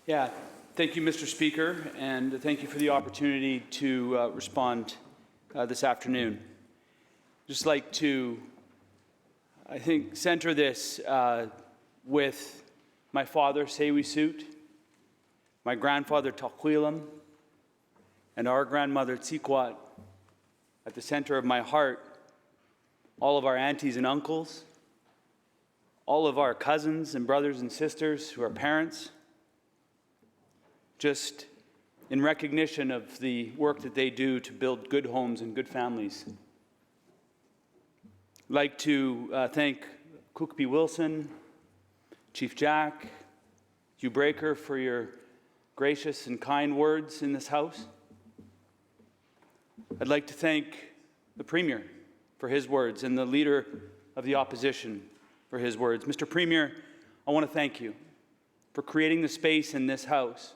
Yeah, thank you, Mr. Speaker, and thank you for the opportunity to respond this afternoon. Just like to, I think, center this with my father, Sewi Suit, my grandfather, Taquilam, and our grandmother, Tsikwat, at the center of my heart, all of our aunties and uncles, all of our cousins and brothers and sisters who are parents, just in recognition of the work that they do to build good homes and good families. I'd like to thank Cookby Wilson, Chief Jack, Hugh Breaker for your gracious and kind words in this House. I'd like to thank the Premier for his words and the Leader of the Opposition for his words. Mr. Premier, I want to thank you for creating the space in this House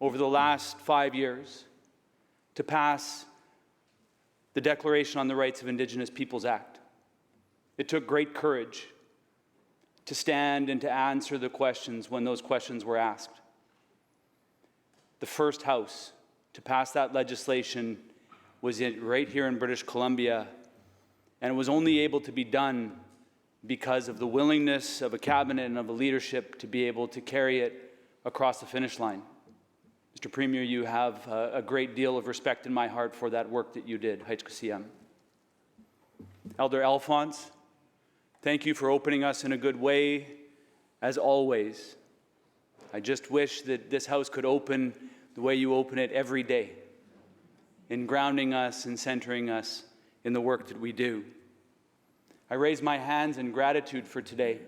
over the last 5 years to pass the Declaration on the Rights of Indigenous Peoples Act. It took great courage to stand and to answer the questions when those questions were asked. The first House to pass that legislation was right here in British Columbia, and it was only able to be done because of the willingness of a cabinet and of a leadership to be able to carry it across the finish line. Mr. Premier, you have a great deal of respect in my heart for that work that you did. Haitskasiam. Elder Alphonse, thank you for opening us in a good way, as always. I just wish that this House could open the way you open it every day, in grounding us and centering us in the work that we do. I raise my hands in gratitude for today.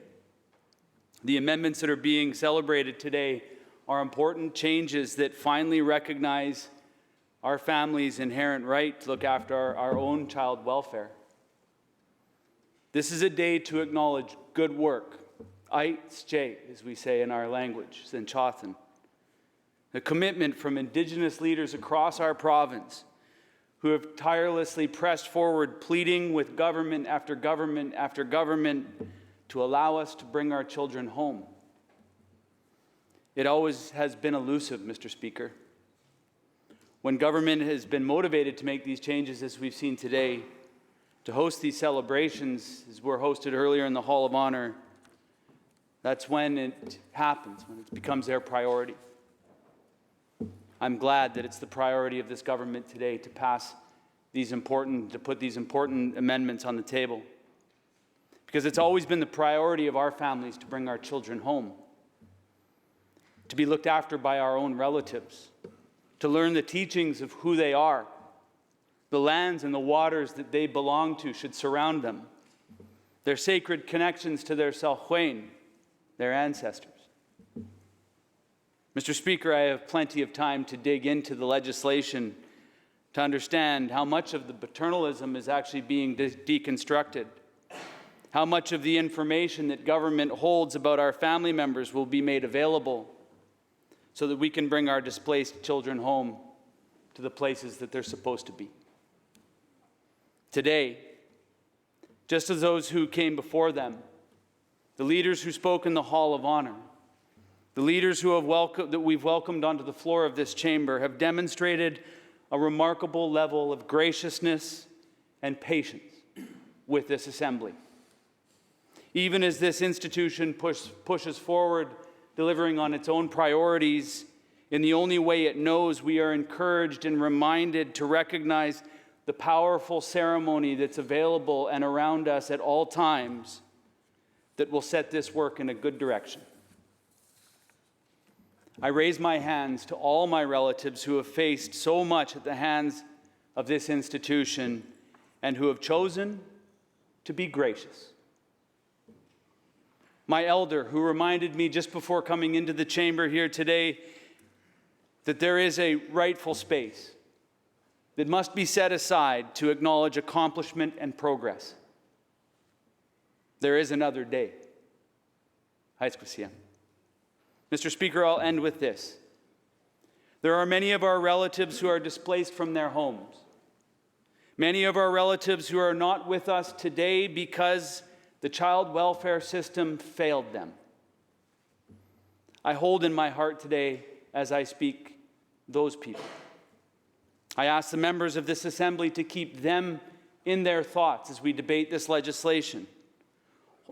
The amendments that are being celebrated today are important changes that finally recognize our family's inherent right to look after our own child welfare. This is a day to acknowledge good work, Aitsche, as we say in our language, Sinchothan. The commitment from Indigenous leaders across our province who have tirelessly pressed forward, pleading with government after government after government to allow us to bring our children home. It always has been elusive, Mr. Speaker. When government has been motivated to make these changes, as we've seen today, to host these celebrations, as were hosted earlier in the Hall of Honor, that's when it happens, when it becomes their priority. I'm glad that it's the priority of this government today to put these important amendments on the table. Because it's always been the priority of our families to bring our children home, to be looked after by our own relatives, to learn the teachings of who they are. The lands and the waters that they belong to should surround them. Their sacred connections to their Selchwain, their ancestors. Mr. Speaker, I have plenty of time to dig into the legislation to understand how much of the paternalism is actually being deconstructed, how much of the information that government holds about our family members will be made available so that we can bring our displaced children home to the places that they're supposed to be. Today, just as those who came before them, the leaders who spoke in the Hall of Honor, the leaders who that we've welcomed onto the floor of this chamber have demonstrated a remarkable level of graciousness and patience with this assembly. Even as this institution pushes forward, delivering on its own priorities in the only way it knows, we are encouraged and reminded to recognize the powerful ceremony that's available and around us at all times that will set this work in a good direction. I raise my hands to all my relatives who have faced so much at the hands of this institution and who have chosen to be gracious. My elder, who reminded me just before coming into the chamber here today that there is a rightful space that must be set aside to acknowledge accomplishment and progress. There is another day. Haitskasiam. Mr. Speaker, I'll end with this. There are many of our relatives who are displaced from their homes. Many of our relatives who are not with us today because the child welfare system failed them. I hold in my heart today as I speak those people. I ask the members of this assembly to keep them in their thoughts as we debate this legislation,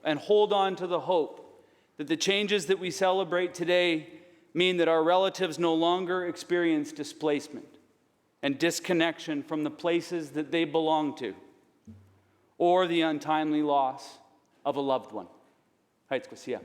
and hold on to the hope that the changes that we celebrate today mean that our relatives no longer experience displacement and disconnection from the places that they belong to, or the untimely loss of a loved one. Haitskwasia.